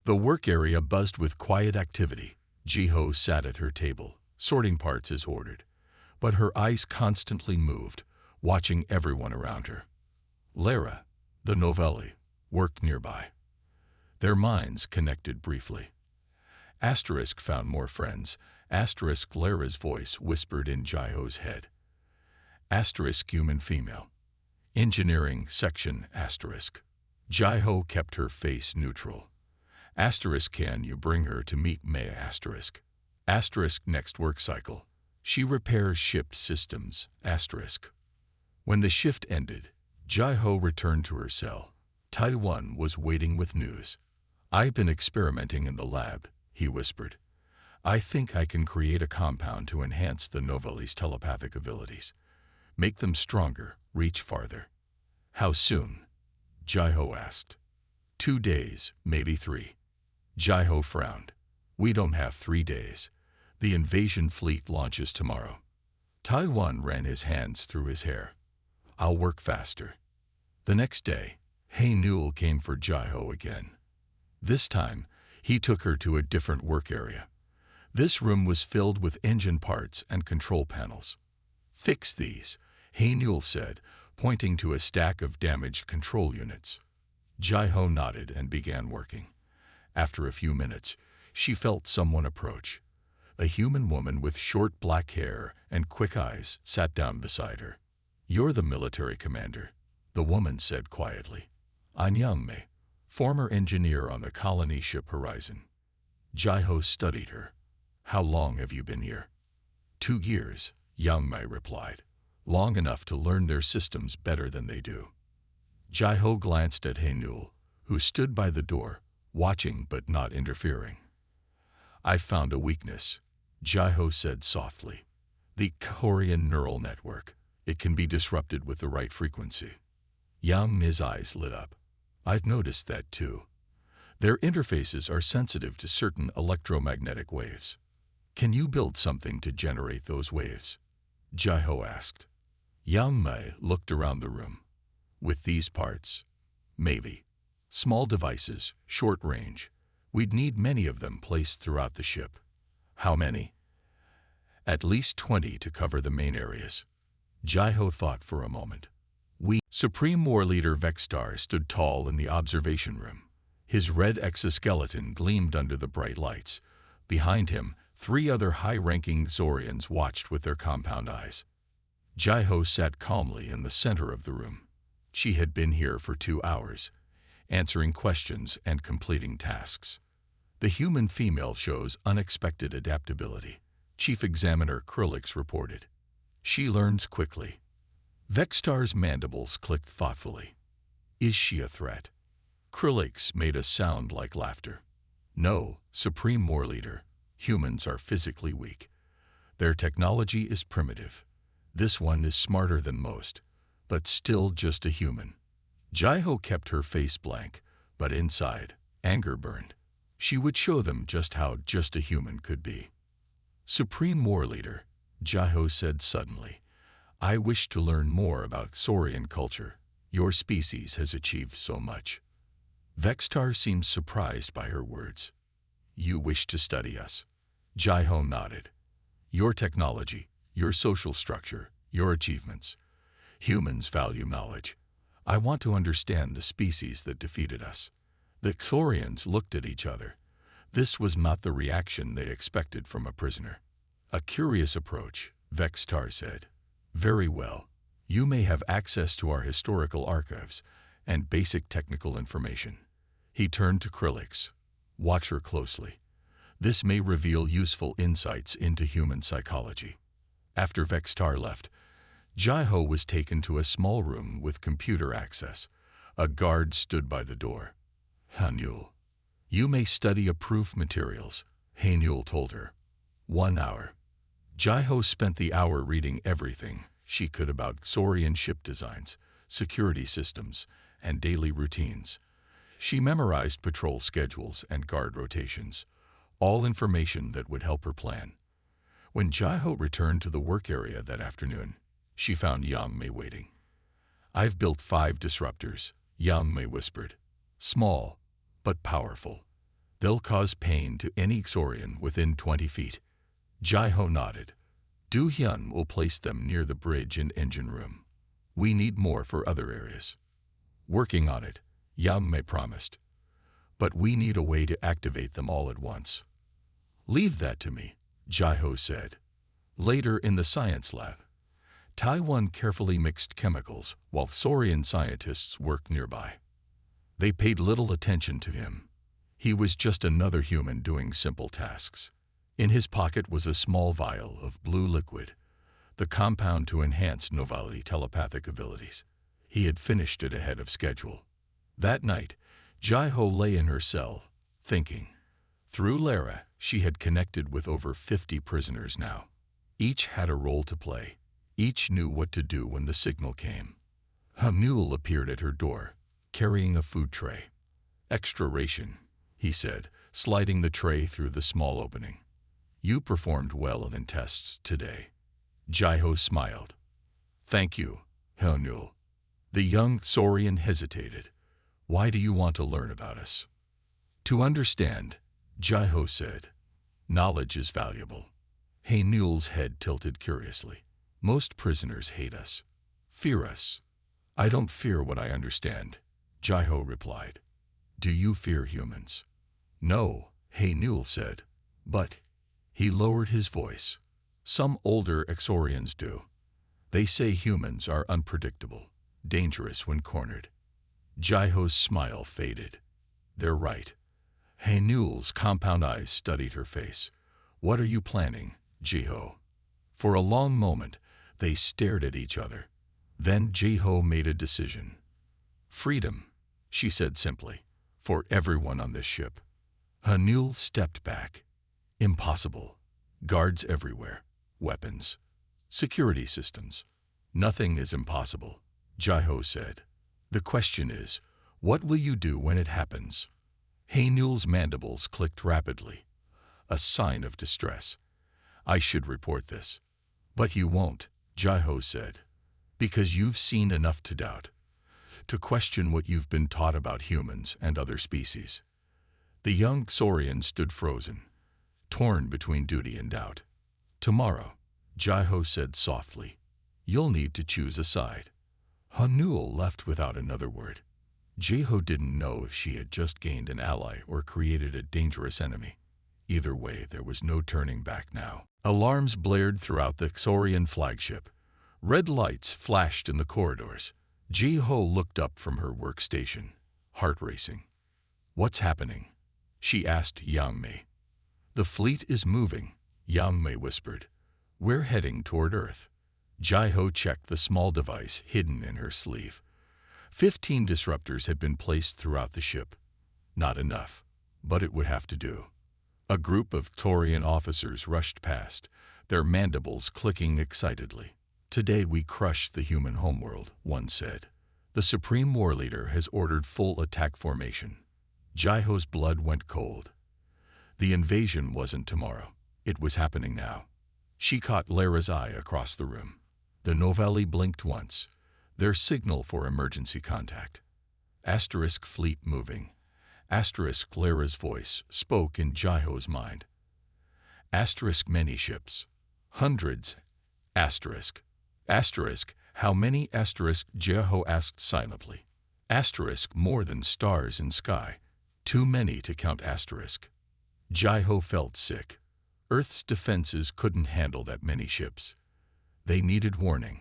The work area buzzed with quiet activity. Jiho sat at her table, sorting parts as ordered, but her eyes constantly moved, watching everyone around her. Lara, the novelli, worked nearby. Their minds connected briefly. Asterisk found more friends. Asterisk Lara's voice whispered in Jiho's head. Asterisk human female. Engineering section asterisk. Jiho kept her face neutral. Asterisk can you bring her to meet Maya asterisk. Asterisk next work cycle. She repairs shipped systems asterisk. When the shift ended, Jiho returned to her cell. Taiwan was waiting with news. I've been experimenting in the lab, he whispered. I think I can create a compound to enhance the novelli's telepathic abilities. Make them stronger, reach farther. How soon? Jiho asked. 2 days, maybe 3. Jiho frowned. We don't have 3 days. The invasion fleet launches tomorrow. Taiwan ran his hands through his hair. I'll work faster. The next day, Hey Newell came for Jiho again. This time, he took her to a different work area. This room was filled with engine parts and control panels. Fix these, Hey Newell said, pointing to a stack of damaged control units. Jiho nodded and began working. After a few minutes, she felt someone approach. A human woman with short black hair and quick eyes sat down beside her. You're the military commander, the woman said quietly. I'm Young Mei, former engineer on the colony ship Horizon. Jiho studied her. How long have you been here? 2 years, Young Mei replied. Long enough to learn their systems better than they do. Jiho glanced at Hey Newell, who stood by the door, watching but not interfering. I found a weakness, Jiho said softly. The Korean neural network. It can be disrupted with the right frequency. Yang Mi's eyes lit up. I've noticed that too. Their interfaces are sensitive to certain electromagnetic waves. Can you build something to generate those waves? Jiho asked. Yang Mi looked around the room. With these parts, maybe. Small devices, short range. We'd need many of them placed throughout the ship. How many? At least 20 to cover the main areas. Jiho thought for a moment. Supreme War Leader Vextar stood tall in the observation room. His red exoskeleton gleamed under the bright lights. Behind him, 3 other high-ranking Zorians watched with their compound eyes. Jiho sat calmly in the center of the room. She had been here for 2 hours, answering questions and completing tasks. The human female shows unexpected adaptability, Chief Examiner Krillix reported. She learns quickly. Vextar's mandibles clicked thoughtfully. Is she a threat? Krillix made a sound like laughter. No, Supreme War Leader. Humans are physically weak. Their technology is primitive. This one is smarter than most, but still just a human. Jiho kept her face blank, but inside, anger burned. She would show them just how just a human could be. Supreme War Leader, Jiho said suddenly, I wish to learn more about Saurian culture. Your species has achieved so much. Vextar seemed surprised by her words. You wish to study us? Jiho nodded. Your technology, your social structure, your achievements. Humans value knowledge. I want to understand the species that defeated us. The Saurians looked at each other. This was not the reaction they expected from a prisoner. A curious approach, Vextar said. Very well. You may have access to our historical archives and basic technical information. He turned to Krillix. Watch her closely. This may reveal useful insights into human psychology. After Vextar left, Jiho was taken to a small room with computer access. A guard stood by the door. Hanul. You may study approved materials, Hanul told her. 1 hour. Jiho spent the hour reading everything she could about Saurian ship designs, security systems, and daily routines. She memorized patrol schedules and guard rotations, all information that would help her plan. When Jiho returned to the work area that afternoon, she found Yang Mi waiting. I've built 5 disruptors, Yang Mi whispered. Small, but powerful. They'll cause pain to any Xorian within 20 feet. Jai-Ho nodded. Du-hyun will place them near the bridge and engine room. We need more for other areas. Working on it, Yang-Mei promised. But we need a way to activate them all at once. Leave that to me, Jai-Ho said. Later in the science lab, Taiwan carefully mixed chemicals while Xorian scientists worked nearby. They paid little attention to him. He was just another human doing simple tasks. In his pocket was a small vial of blue liquid, the compound to enhance Novali telepathic abilities. He had finished it ahead of schedule. That night, Jai-Ho lay in her cell, thinking. Through Lara, she had connected with over 50 prisoners now. Each had a role to play. Each knew what to do when the signal came. Hamul appeared at her door, carrying a food tray. Extra ration, he said, sliding the tray through the small opening. You performed well in tests today. Jai-Ho smiled. Thank you, Hamul. The young Xorian hesitated. Why do you want to learn about us? To understand, Jai-Ho said. Knowledge is valuable. Hamul's head tilted curiously. Most prisoners hate us, fear us. I don't fear what I understand, Jai-Ho replied. Do you fear humans? No, Hamul said. But, he lowered his voice. Some older Xorians do. They say humans are unpredictable, dangerous when cornered. Jai-Ho's smile faded. They're right. Hamul's compound eyes studied her face. What are you planning, Jai-Ho? For a long moment, they stared at each other. Then Jai-Ho made a decision. Freedom, she said simply, for everyone on this ship. Hamul stepped back. Impossible. Guards everywhere. Weapons. Security systems. Nothing is impossible, Jai-Ho said. The question is, what will you do when it happens? Hamul's mandibles clicked rapidly. A sign of distress. I should report this. But you won't, Jai-Ho said. Because you've seen enough to doubt. To question what you've been taught about humans and other species. The young Xorian stood frozen, torn between duty and doubt. Tomorrow, Jai-Ho said softly, you'll need to choose a side. Hamul left without another word. Jai-Ho didn't know if she had just gained an ally or created a dangerous enemy. Either way, there was no turning back now. Alarms blared throughout the Xorian flagship. Red lights flashed in the corridors. Jai-Ho looked up from her workstation, heart racing. What's happening? She asked Yang-Mei. The fleet is moving, Yang-Mei whispered. We're heading toward Earth. Jai-Ho checked the small device hidden in her sleeve. 15 disruptors had been placed throughout the ship. Not enough, but it would have to do. A group of Xorian officers rushed past, their mandibles clicking excitedly. Today we crushed the human homeworld, one said. The Supreme War Leader has ordered full attack formation. Jai-Ho's blood went cold. The invasion wasn't tomorrow. It was happening now. She caught Lara's eye across the room. The Novelli blinked once, their signal for emergency contact. Asterisk fleet moving. Asterisk Lara's voice spoke in Jai-Ho's mind. Asterisk many ships. Hundreds. Asterisk. Asterisk how many? Asterisk Jai-Ho asked silently. Asterisk more than stars in sky. Too many to count. Asterisk. Jai-Ho felt sick. Earth's defenses couldn't handle that many ships. They needed warning.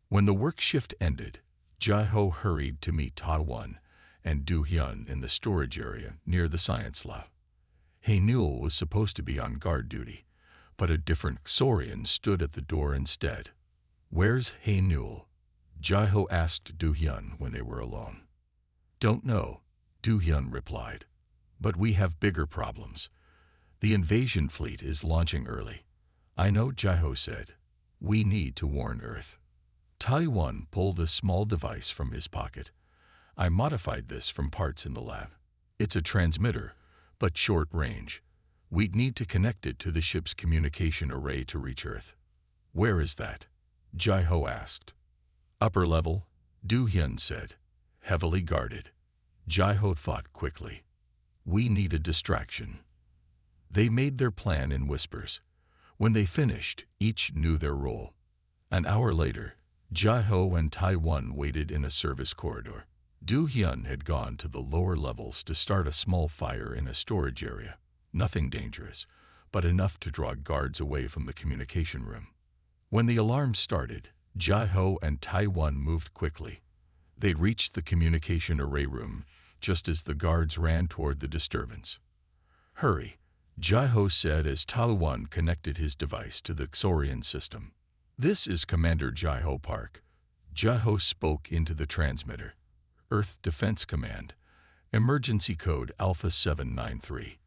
When the work shift ended, Jai-Ho hurried to meet Ta-1 and Du-hyun in the storage area near the science lab. Hamul was supposed to be on guard duty, but a different Xorian stood at the door instead. Where's Hamul? Jai-Ho asked Du-hyun when they were alone. Don't know, Du-hyun replied. But we have bigger problems. The invasion fleet is launching early. I know, Jai-Ho said. We need to warn Earth. Tai-1 pulled a small device from his pocket. I modified this from parts in the lab. It's a transmitter, but short range. We'd need to connect it to the ship's communication array to reach Earth. Where is that? Jai-Ho asked. Upper level, Du-hyun said. Heavily guarded. Jai-Ho thought quickly. We need a distraction. They made their plan in whispers. When they finished, each knew their role. An hour later, Jai-ho and Tai-1 waited in a service corridor. Do-hyun had gone to the lower levels to start a small fire in a storage area. Nothing dangerous, but enough to draw guards away from the communication room. When the alarm started, Jai-ho and Tai-1 moved quickly. They reached the communication array room just as the guards ran toward the disturbance. "Hurry," Jai-ho said as Tai-1 connected his device to the Xorian system. "This is Commander Jai-ho Park." Jai-ho spoke into the transmitter. "Earth Defense Command. Emergency code Alpha 793.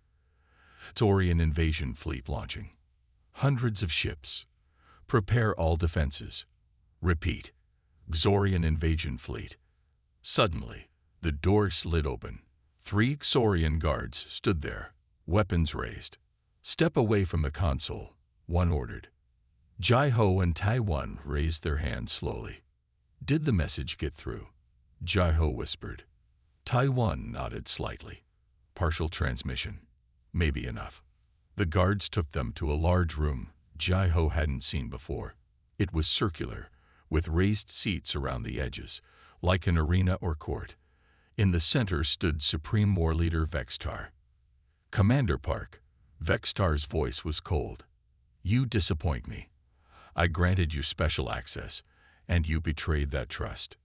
Xorian invasion fleet launching. Hundreds of ships. Prepare all defenses. Repeat. Xorian invasion fleet." Suddenly, the door slid open. 3 Xorian guards stood there, weapons raised. "Step away from the console," one ordered. Jai-ho and Tai-1 raised their hands slowly. "Did the message get through?" Jai-ho whispered. Tai-1 nodded slightly. "Partial transmission. Maybe enough." The guards took them to a large room Jai-ho hadn't seen before. It was circular, with raised seats around the edges, like an arena or court. In the center stood Supreme War Leader Vextar. "Commander Park." Vextar's voice was cold. "You disappoint me. I granted you special access, and you betrayed that trust."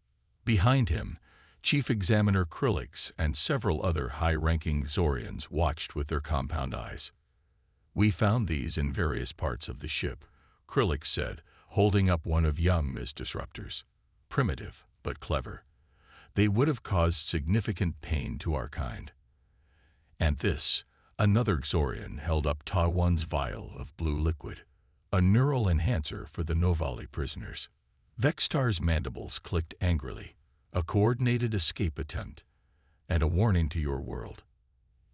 Behind him, Chief Examiner Krillix and several other high-ranking Xorians watched with their compound eyes. "We found these in various parts of the ship," Krillix said, holding up one of Young's disruptors. "Primitive, but clever. They would have caused significant pain to our kind." And this, another Xorian held up Tai-1's vial of blue liquid, a neural enhancer for the Novali prisoners. Vextar's mandibles clicked angrily. "A coordinated escape attempt, and a warning to your world."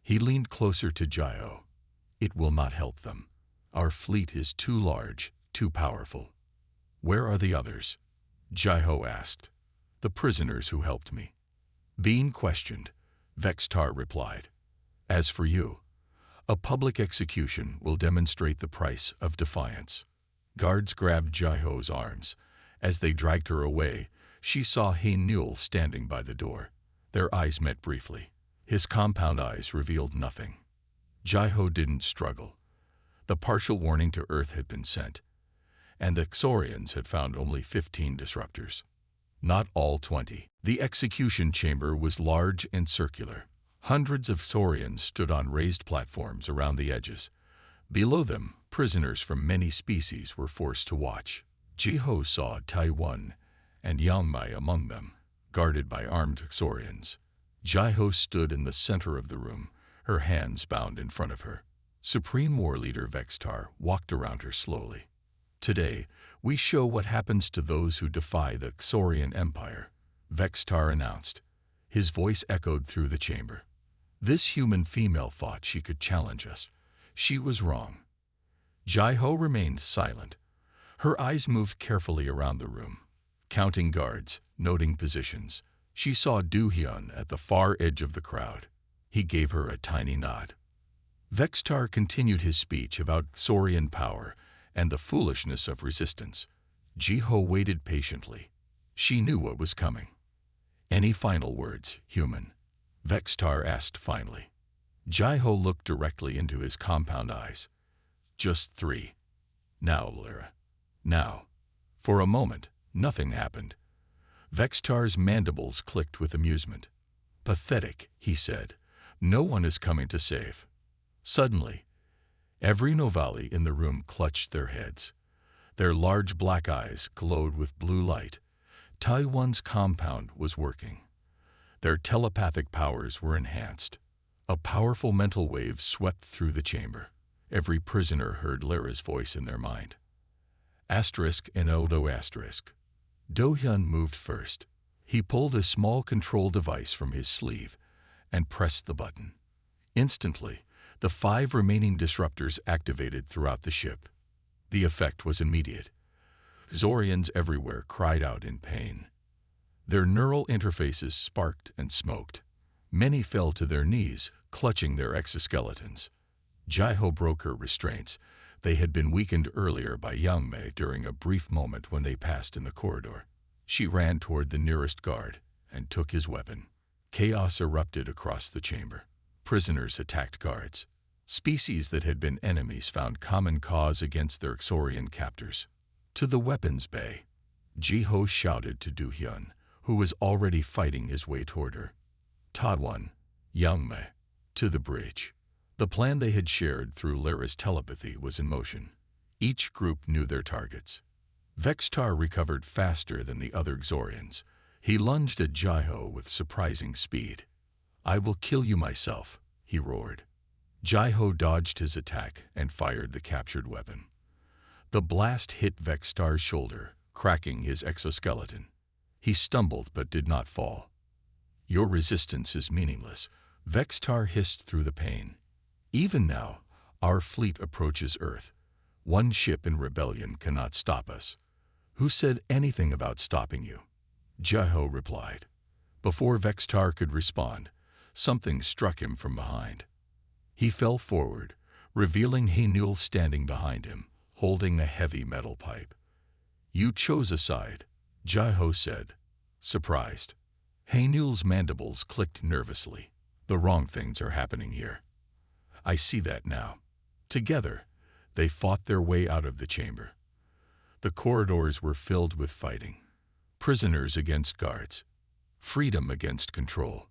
He leaned closer to Jai-ho. "It will not help them. Our fleet is too large, too powerful." "Where are the others?" Jai-ho asked. "The prisoners who helped me." Being questioned, Vextar replied, "As for you, a public execution will demonstrate the price of defiance." Guards grabbed Jai-ho's arms. As they dragged her away, she saw Hae-Newell standing by the door. Their eyes met briefly. His compound eyes revealed nothing. Jai-ho didn't struggle. The partial warning to Earth had been sent, and the Xorians had found only 15 disruptors. Not all 20. The execution chamber was large and circular. Hundreds of Xorians stood on raised platforms around the edges. Below them, prisoners from many species were forced to watch. Jai-ho saw Tai-1 and Yang-mai among them, guarded by armed Xorians. Jai-ho stood in the center of the room, her hands bound in front of her. Supreme War Leader Vextar walked around her slowly. "Today, we show what happens to those who defy the Xorian Empire," Vextar announced. His voice echoed through the chamber. "This human female thought she could challenge us. She was wrong." Jai-ho remained silent. Her eyes moved carefully around the room, counting guards, noting positions. She saw Do-hyun at the far edge of the crowd. He gave her a tiny nod. Vextar continued his speech about Xorian power and the foolishness of resistance. Jai-ho waited patiently. She knew what was coming. "Any final words, human?" Vextar asked finally. Jai-ho looked directly into his compound eyes. "Just 3. Now, Lyra. Now." For a moment, nothing happened. Vextar's mandibles clicked with amusement. "Pathetic," he said. "No one is coming to save." Suddenly, every Novali in the room clutched their heads. Their large black eyes glowed with blue light. Tai-1's compound was working. Their telepathic powers were enhanced. A powerful mental wave swept through the chamber. Every prisoner heard Lyra's voice in their mind. Asterisk and Odo asterisk. Do-hyun moved first. He pulled a small control device from his sleeve and pressed the button. Instantly, the 5 remaining disruptors activated throughout the ship. The effect was immediate. Xorians everywhere cried out in pain. Their neural interfaces sparked and smoked. Many fell to their knees, clutching their exoskeletons. Jai-Ho broke her restraints. They had been weakened earlier by Yang Mei during a brief moment when they passed in the corridor. She ran toward the nearest guard and took his weapon. Chaos erupted across the chamber. Prisoners attacked guards. Species that had been enemies found common cause against their Xorian captors. To the weapons bay, Ji-Ho shouted to Du-hyun, who was already fighting his way toward her. Ta-1, Yang Mei, to the bridge. The plan they had shared through Lyra's telepathy was in motion. Each group knew their targets. Vextar recovered faster than the other Xorians. He lunged at Jai-Ho with surprising speed. "I will kill you myself," he roared. Jai-Ho dodged his attack and fired the captured weapon. The blast hit Vextar's shoulder, cracking his exoskeleton. He stumbled but did not fall. "Your resistance is meaningless," Vextar hissed through the pain. "Even now, our fleet approaches Earth. One ship in rebellion cannot stop us." "Who said anything about stopping you?" Jai-Ho replied. Before Vextar could respond, something struck him from behind. He fell forward, revealing Haenul standing behind him, holding a heavy metal pipe. "You chose a side," Jai-Ho said, surprised. Haenul's mandibles clicked nervously. "The wrong things are happening here. I see that now." Together, they fought their way out of the chamber. The corridors were filled with fighting. Prisoners against guards. Freedom against control.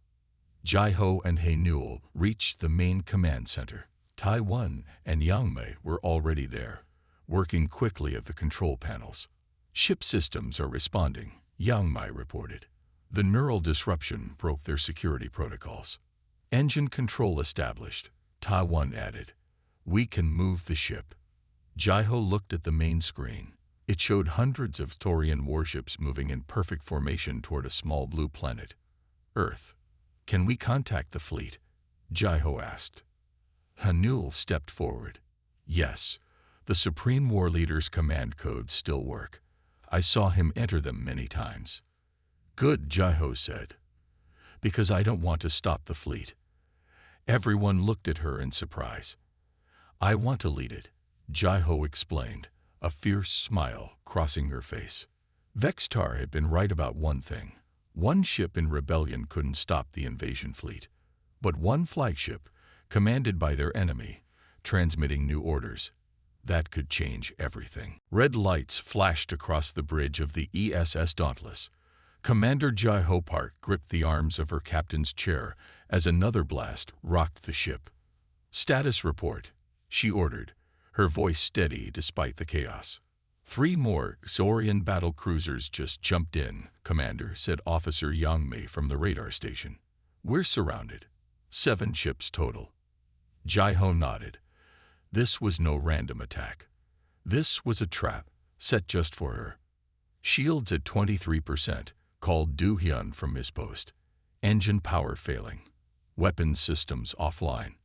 Jai-Ho and Haenul reached the main command center. Tai-1 and Yang Mei were already there, working quickly at the control panels. "Ship systems are responding," Yang Mei reported. "The neural disruption broke their security protocols." "Engine control established," Tai-1 added. "We can move the ship." Jai-Ho looked at the main screen. It showed hundreds of Thorian warships moving in perfect formation toward a small blue planet. "Earth. Can we contact the fleet?" Jai-Ho asked. Haenul stepped forward. "Yes, the Supreme War Leader's command codes still work. I saw him enter them many times." "Good," Jai-Ho said, "because I don't want to stop the fleet." Everyone looked at her in surprise. "I want to lead it," Jai-Ho explained, a fierce smile crossing her face. Vextar had been right about one thing. One ship in rebellion couldn't stop the invasion fleet. But one flagship, commanded by their enemy, transmitting new orders, that could change everything. Red lights flashed across the bridge of the ESS Dauntless. Commander Jai-Ho Park gripped the arms of her captain's chair as another blast rocked the ship. "Status report," she ordered, her voice steady despite the chaos. "3 more Xorian battle cruisers just jumped in, Commander," said Officer Yang Mei from the radar station. "We're surrounded. 7 ships total." Jai-Ho nodded. This was no random attack. This was a trap, set just for her. "Shields at 23%, called Du-hyun from his post. Engine power failing. Weapons systems offline."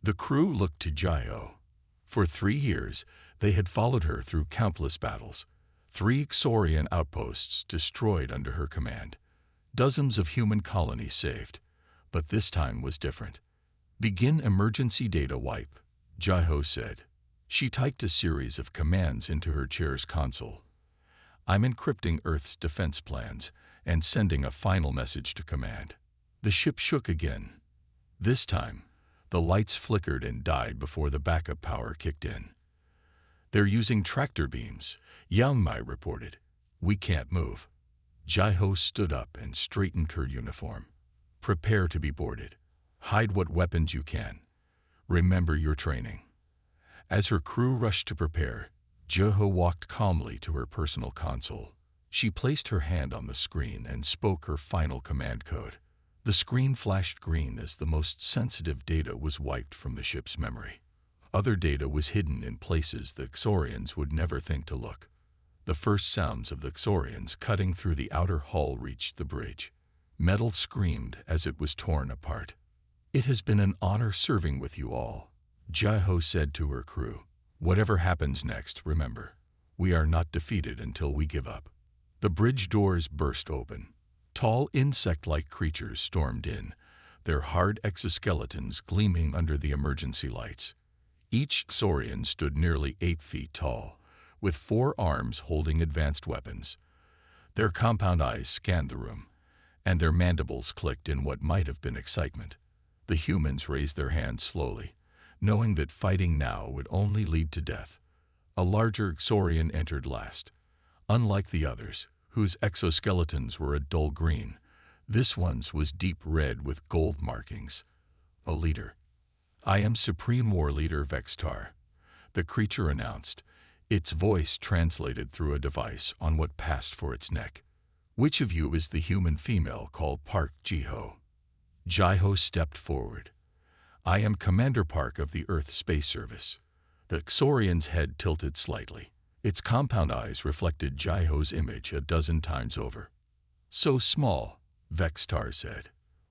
The crew looked to Jai-Ho. For 3 years, they had followed her through countless battles. 3 Xorian outposts destroyed under her command. Dozens of human colonies saved. But this time was different. "Begin emergency data wipe," Jai-Ho said. She typed a series of commands into her chair's console. "I'm encrypting Earth's defense plans and sending a final message to command." The ship shook again. This time, the lights flickered and died before the backup power kicked in. "They're using tractor beams," Yang Mei reported. "We can't move." Jai-Ho stood up and straightened her uniform. "Prepare to be boarded. Hide what weapons you can. Remember your training." As her crew rushed to prepare, Jai-Ho walked calmly to her personal console. She placed her hand on the screen and spoke her final command code. The screen flashed green as the most sensitive data was wiped from the ship's memory. Other data was hidden in places the Xorians would never think to look. The first sounds of the Xorians cutting through the outer hull reached the bridge. Metal screamed as it was torn apart. "It has been an honor serving with you all," Jai-Ho said to her crew. "Whatever happens next, remember, we are not defeated until we give up." The bridge doors burst open. Tall insect-like creatures stormed in, their hard exoskeletons gleaming under the emergency lights. Each Xorian stood nearly 8 feet tall, with 4 arms holding advanced weapons. Their compound eyes scanned the room, and their mandibles clicked in what might have been excitement. The humans raised their hands slowly, knowing that fighting now would only lead to death. A larger Xorian entered last. Unlike the others, whose exoskeletons were a dull green, this one's was deep red with gold markings. A leader. "I am Supreme War Leader Vextar," the creature announced, its voice translated through a device on what passed for its neck. "Which of you is the human female called Park Jiho?" Jiho stepped forward. "I am Commander Park of the Earth Space Service." The Xorian's head tilted slightly. Its compound eyes reflected Jiho's image a dozen times over. "So small," Vextar said.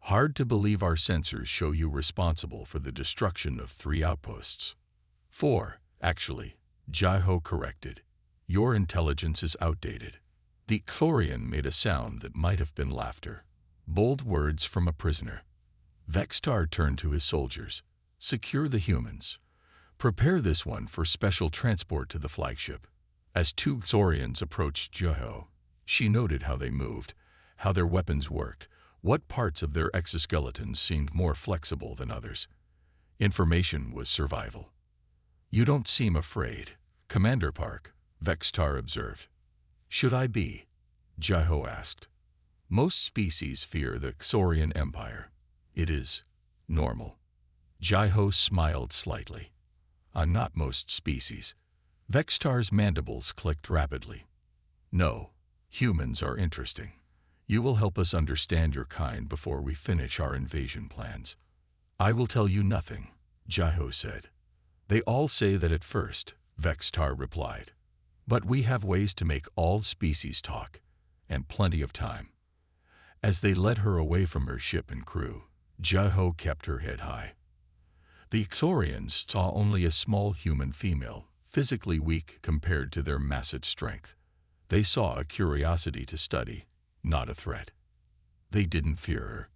"Hard to believe our sensors show you responsible for the destruction of 3 outposts." "4, actually," Jiho corrected. "Your intelligence is outdated." The Xorian made a sound that might have been laughter. Bold words from a prisoner. Vextar turned to his soldiers. "Secure the humans. Prepare this one for special transport to the flagship." As 2 Xorians approached Jiho, she noted how they moved, how their weapons worked, what parts of their exoskeletons seemed more flexible than others. Information was survival. "You don't seem afraid, Commander Park," Vextar observed. "Should I be?" Jiho asked. "Most species fear the Xorian Empire. It is normal." Jiho smiled slightly. "Not most species." Vextar's mandibles clicked rapidly. "No, humans are interesting. You will help us understand your kind before we finish our invasion plans." "I will tell you nothing," Jiho said. "They all say that at first," Vextar replied. "But we have ways to make all species talk, and plenty of time." As they led her away from her ship and crew, Jiho kept her head high. The Xorians saw only a small human female, physically weak compared to their massive strength. They saw a curiosity to study, not a threat. They didn't fear her.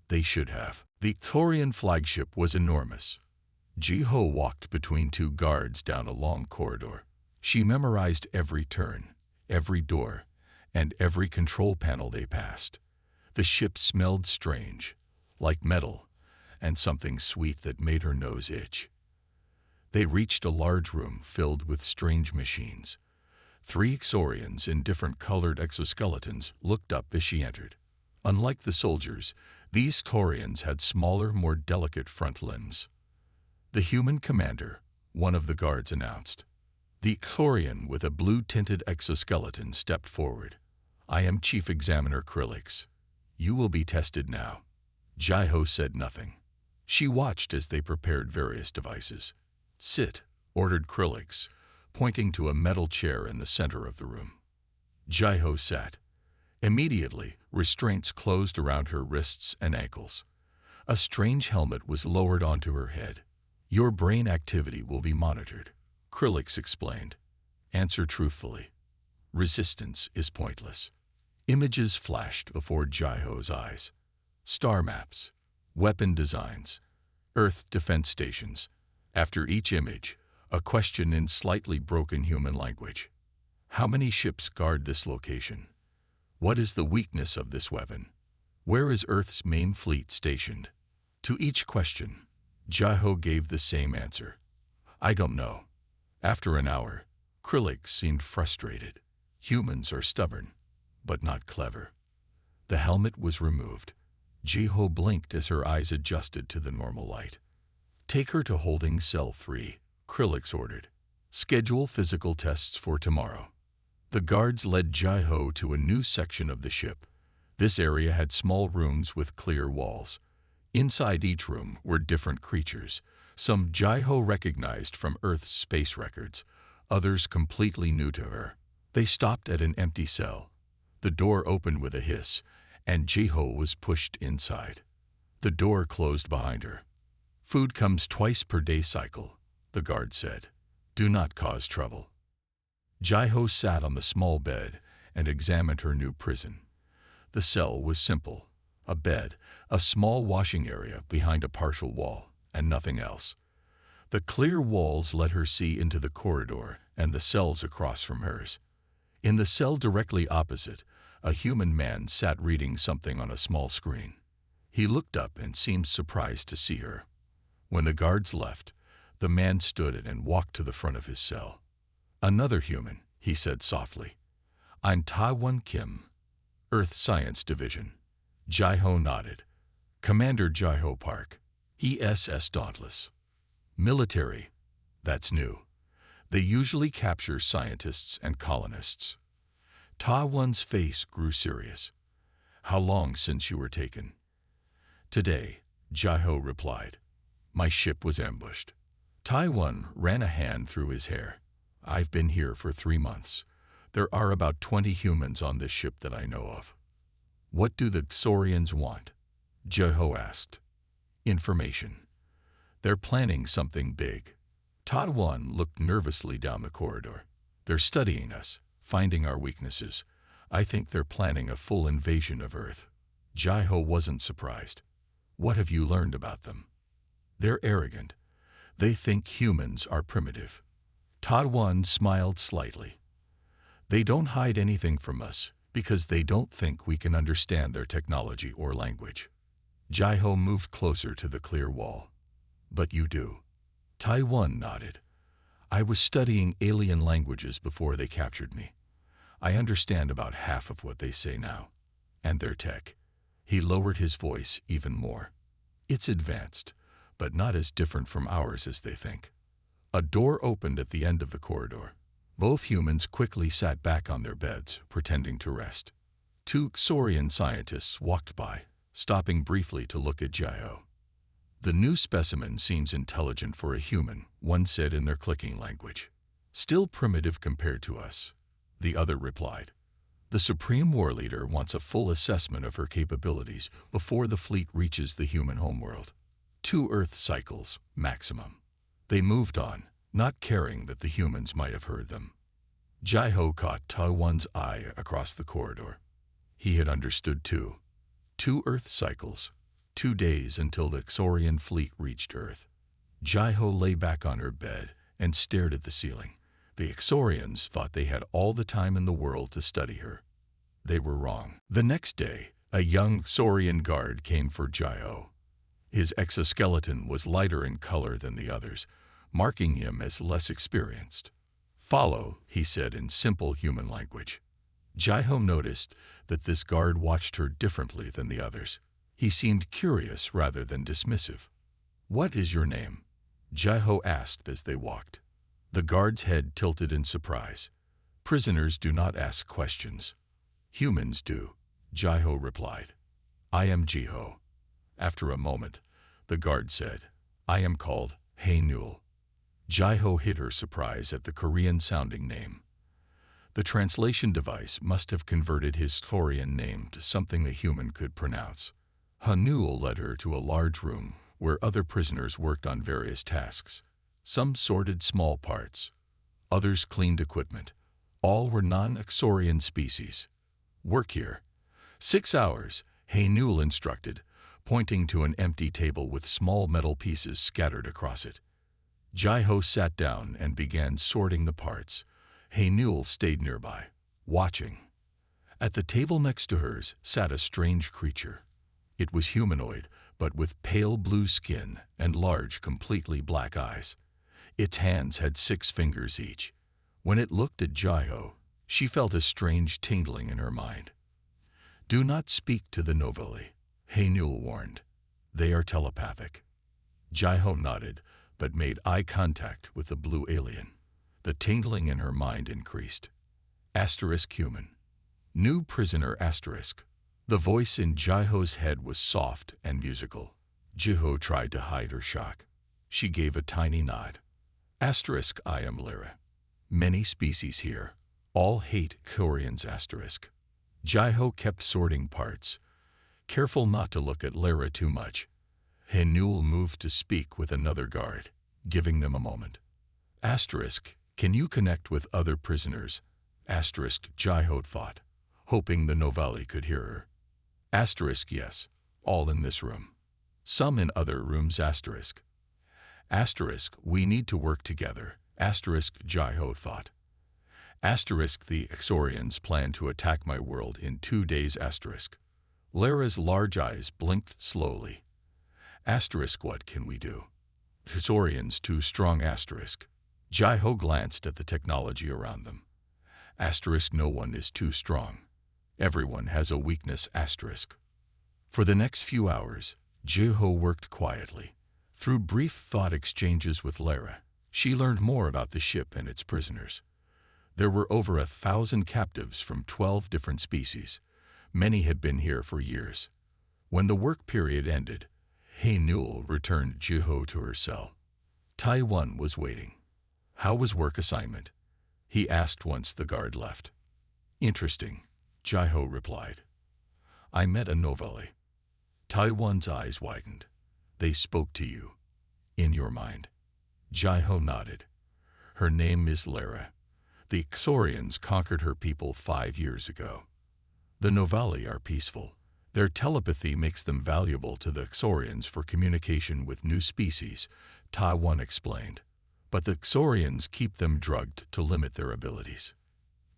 They should have. The Xorian flagship was enormous. Jiho walked between 2 guards down a long corridor. She memorized every turn, every door, and every control panel they passed. The ship smelled strange, like metal, and something sweet that made her nose itch. They reached a large room filled with strange machines. 3 Xorians in different colored exoskeletons looked up as she entered. Unlike the soldiers, these Xorians had smaller, more delicate front limbs. "The human commander," one of the guards announced. The Xorian with a blue-tinted exoskeleton stepped forward. "I am Chief Examiner Krillix. You will be tested now." Jiho said nothing. She watched as they prepared various devices. "Sit," ordered Krillix, pointing to a metal chair in the center of the room. Jiho sat. Immediately, restraints closed around her wrists and ankles. A strange helmet was lowered onto her head. "Your brain activity will be monitored," Krillix explained. "Answer truthfully. Resistance is pointless." Images flashed before Jiho's eyes. Star maps, weapon designs, Earth defense stations. After each image, a question in slightly broken human language. "How many ships guard this location? What is the weakness of this weapon? Where is Earth's main fleet stationed?" To each question, Jiho gave the same answer. "I don't know." After an hour, Krillix seemed frustrated. Humans are stubborn, but not clever. The helmet was removed. Jiho blinked as her eyes adjusted to the normal light. "Take her to holding cell 3, Krillix ordered. "Schedule physical tests for tomorrow." The guards led Jiho to a new section of the ship. This area had small rooms with clear walls. Inside each room were different creatures, some Jiho recognized from Earth's space records, others completely new to her. They stopped at an empty cell. The door opened with a hiss, and Jiho was pushed inside. The door closed behind her. "Food comes twice per day cycle," the guard said. "Do not cause trouble." Jiho sat on the small bed and examined her new prison. The cell was simple. A bed, a small washing area behind a partial wall, and nothing else. The clear walls let her see into the corridor and the cells across from hers. In the cell directly opposite, a human man sat reading something on a small screen. He looked up and seemed surprised to see her. When the guards left, the man stood and walked to the front of his cell. "Another human," he said softly. "I'm Ta-Won Kim, Earth Science Division." Jai-Ho nodded. "Commander Jai-Ho Park, ESS Dauntless. Military. That's new. They usually capture scientists and colonists." Ta-Won's face grew serious. "How long since you were taken?" "Today," Jai-Ho replied. "My ship was ambushed." Ta-Won ran a hand through his hair. "I've been here for 3 months. There are about 20 humans on this ship that I know of." "What do the Xorians want?" Jai-Ho asked. "Information. They're planning something big." Ta-Won looked nervously down the corridor. "They're studying us, finding our weaknesses. I think they're planning a full invasion of Earth." Jai-Ho wasn't surprised. "What have you learned about them?" "They're arrogant. They think humans are primitive." Ta-Won smiled slightly. "They don't hide anything from us because they don't think we can understand their technology or language." Jai-Ho moved closer to the clear wall. "But you do." Ta-Won nodded. "I was studying alien languages before they captured me. I understand about half of what they say now. And their tech." He lowered his voice even more. "It's advanced, but not as different from ours as they think." A door opened at the end of the corridor. Both humans quickly sat back on their beds, pretending to rest. 2 Xorian scientists walked by, stopping briefly to look at Jai-Ho. "The new specimen seems intelligent for a human," one said in their clicking language. "Still primitive compared to us," the other replied. "The Supreme War Leader wants a full assessment of her capabilities before the fleet reaches the human homeworld. 2 Earth cycles, maximum." They moved on, not caring that the humans might have heard them. Jai-Ho caught Ta-Won's eye across the corridor. He had understood too. 2 Earth cycles, 2 days until the Xorian fleet reached Earth. Jai-Ho lay back on her bed and stared at the ceiling. The Xorians thought they had all the time in the world to study her. They were wrong. The next day, a young Xorian guard came for Jai-Ho. His exoskeleton was lighter in color than the others, marking him as less experienced. "Follow," he said in simple human language. Jai-Ho noticed that this guard watched her differently than the others. He seemed curious rather than dismissive. "What is your name?" Jai-Ho asked as they walked. The guard's head tilted in surprise. "Prisoners do not ask questions." "Humans do," Jai-Ho replied. "I am Jai-Ho." After a moment, the guard said, "I am called Hae-Newell." Jai-Ho hid her surprise at the Korean-sounding name. The translation device must have converted his Korean name to something the human could pronounce. Hae-Newell led her to a large room where other prisoners worked on various tasks. Some sorted small parts. Others cleaned equipment. All were non-Xorian species. "Work here. 6 hours," Hae-Newell instructed, pointing to an empty table with small metal pieces scattered across it. Jai-Ho sat down and began sorting the parts. Hae-Newell stayed nearby, watching. At the table next to hers sat a strange creature. It was humanoid, but with pale blue skin and large, completely black eyes. Its hands had 6 fingers each. When it looked at Jai-Ho, she felt a strange tingling in her mind. "Do not speak to the Novelli," Hae-Newell warned. "They are telepathic." Jai-Ho nodded, but made eye contact with the blue alien. The tingling in her mind increased. *human. New prisoner *. The voice in Jai-Ho's head was soft and musical. Jai-Ho tried to hide her shock. She gave a tiny nod. *I am Lyra. Many species here. All hate Koreans *. Jai-Ho kept sorting parts, careful not to look at Lyra too much. Hae-Newell moved to speak with another guard, giving them a moment. Can you connect with other prisoners? Jai-Ho thought, hoping the Novelli could hear her. Yes. All in this room. Some in other rooms asterisk. Asterisk, we need to work together. Asterisk, Jai-Ho thought. Asterisk, the Exorians plan to attack my world in 2 days. Asterisk. Lara's large eyes blinked slowly. Asterisk, what can we do? Exorians too strong. Asterisk. Jai-Ho glanced at the technology around them. Asterisk, no one is too strong. Everyone has a weakness. Asterisk. For the next few hours, Jai-Ho worked quietly. Through brief thought exchanges with Lara, she learned more about the ship and its prisoners. There were over 1,000 captives from 12 different species. Many had been here for years. When the work period ended, Newell returned Jai-Ho to her cell. Taiwan was waiting. How was work assignment? He asked once the guard left. Interesting, Jai-Ho replied. I met a novelle. Taiwan's eyes widened. They spoke to you. In your mind. Jai-Ho nodded. Her name is Lara. The Exorians conquered her people 5 years ago. The Novalli are peaceful. Their telepathy makes them valuable to the Exorians for communication with new species, Taiwan explained. But the Exorians keep them drugged to limit their abilities.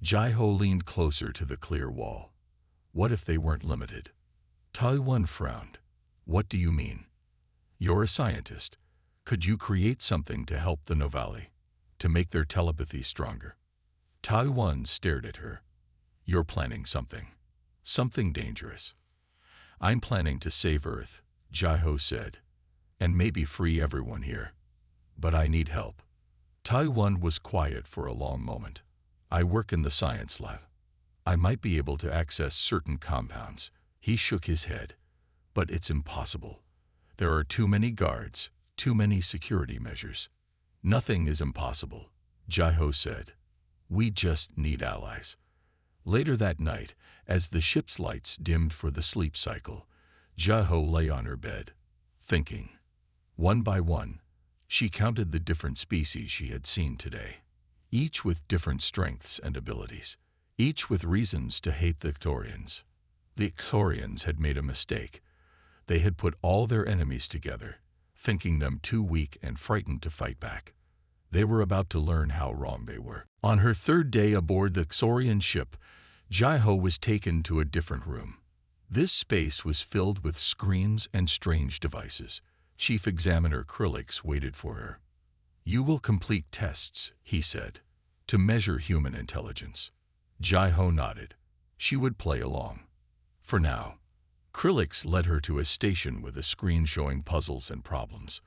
Jai-Ho leaned closer to the clear wall. What if they weren't limited? Taiwan frowned. What do you mean? You're a scientist. Could you create something to help the Novalli, to make their telepathy stronger? Taiwan stared at her. You're planning something. Something dangerous. I'm planning to save Earth, Jai-Ho said, and maybe free everyone here. But I need help. Taiwan was quiet for a long moment. I work in the science lab. I might be able to access certain compounds. He shook his head. But it's impossible. There are too many guards, too many security measures. Nothing is impossible, Jai-Ho said. We just need allies. Later that night, as the ship's lights dimmed for the sleep cycle, Jai-Ho lay on her bed, thinking. One by one, she counted the different species she had seen today, each with different strengths and abilities, each with reasons to hate the Exorians. The Exorians had made a mistake. They had put all their enemies together, thinking them too weak and frightened to fight back. They were about to learn how wrong they were. On her 3rd day aboard the Exorian ship, Jai-Ho was taken to a different room. This space was filled with screens and strange devices. Chief Examiner Krillix waited for her. You will complete tests, he said, to measure human intelligence. Jai-Ho nodded. She would play along. For now. Krillix led her to a station with a screen showing puzzles and problems.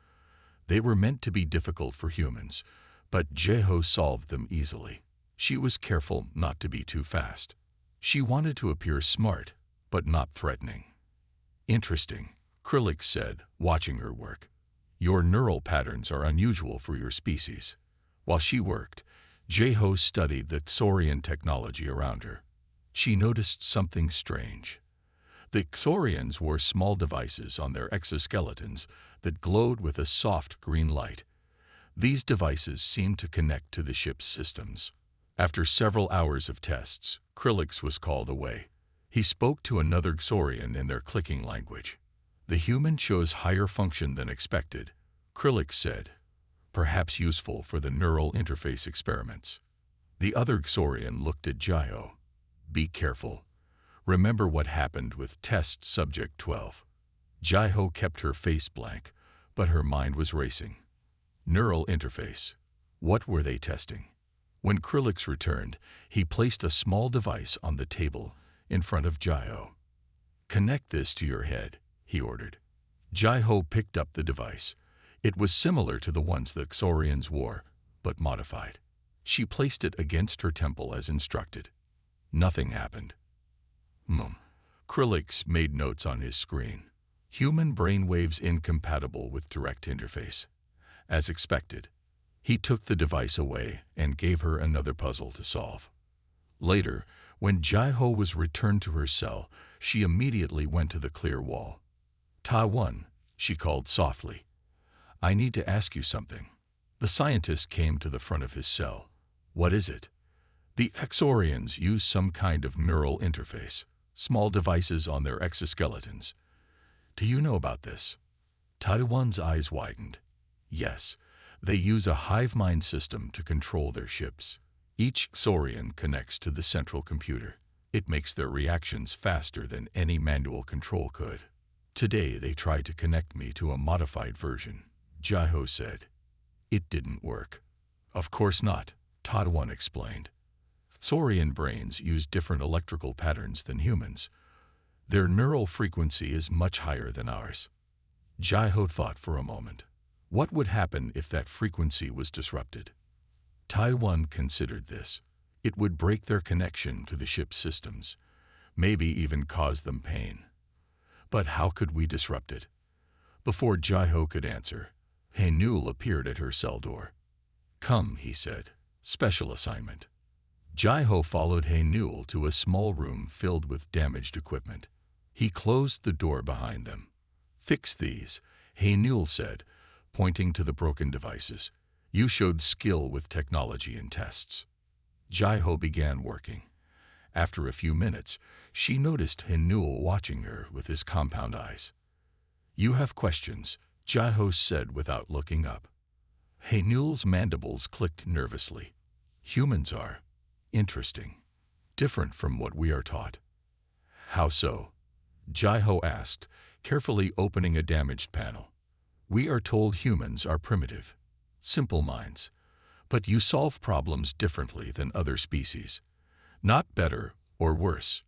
They were meant to be difficult for humans, but Jai-Ho solved them easily. She was careful not to be too fast. She wanted to appear smart, but not threatening. Interesting, Krillix said, watching her work. Your neural patterns are unusual for your species. While she worked, Jai-Ho studied the Exorian technology around her. She noticed something strange. The Exorians wore small devices on their exoskeletons that glowed with a soft green light. These devices seemed to connect to the ship's systems. After several hours of tests, Krillix was called away. He spoke to another Exorian in their clicking language. The human shows higher function than expected, Krillix said. Perhaps useful for the neural interface experiments. The other Exorian looked at Jai-Ho. Be careful. Remember what happened with test subject 12. Jai-Ho kept her face blank, but her mind was racing. Neural interface. What were they testing? When Krillix returned, he placed a small device on the table in front of Jai-Ho. Connect this to your head, he ordered. Jai-Ho picked up the device. It was similar to the ones the Exorians wore, but modified. She placed it against her temple as instructed. Nothing happened. Krillix made notes on his screen. Human brainwaves incompatible with direct interface. As expected, he took the device away and gave her another puzzle to solve. Later, when Jai-Ho was returned to her cell, she immediately went to the clear wall. Taiwan, she called softly. I need to ask you something. The scientist came to the front of his cell. What is it? The Exorians use some kind of neural interface, small devices on their exoskeletons. Do you know about this? Taiwan's eyes widened. Yes, they use a hive mind system to control their ships. Each Saurian connects to the central computer. It makes their reactions faster than any manual control could. Today they tried to connect me to a modified version, Jaiho said. It didn't work. Of course not, Taiwan explained. Saurian brains use different electrical patterns than humans. Their neural frequency is much higher than ours. Jaiho thought for a moment. What would happen if that frequency was disrupted? Taiwan considered this. It would break their connection to the ship's systems, maybe even cause them pain. But how could we disrupt it? Before Jaiho could answer, Haenul appeared at her cell door. Come, he said. Special assignment. Jaiho followed Haenul to a small room filled with damaged equipment. He closed the door behind them. Fix these, Haenul said, pointing to the broken devices. You showed skill with technology in tests. Jaiho began working. After a few minutes, she noticed Haenul watching her with his compound eyes. You have questions, Jaiho said without looking up. Haenul's mandibles clicked nervously. Humans are interesting, different from what we are taught. How so? Jaiho asked, carefully opening a damaged panel. We are told humans are primitive, simple minds, but you solve problems differently than other species. Not better or worse,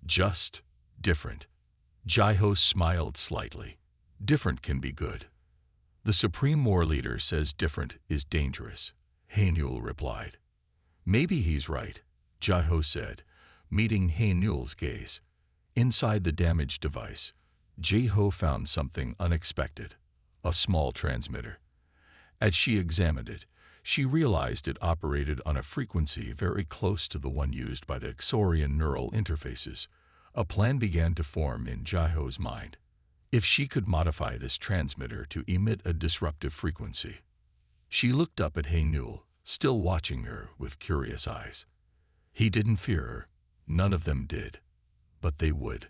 just different. Jaiho smiled slightly. Different can be good. The Supreme War Leader says different is dangerous, Haenul replied. Maybe he's right, Jaiho said, meeting Haenul's gaze. Inside the damaged device, Jaiho found something unexpected, a small transmitter. As she examined it, she realized it operated on a frequency very close to the one used by the Saurian neural interfaces. A plan began to form in Jaiho's mind. If she could modify this transmitter to emit a disruptive frequency. She looked up at Haenul, still watching her with curious eyes. He didn't fear her. None of them did. But they would.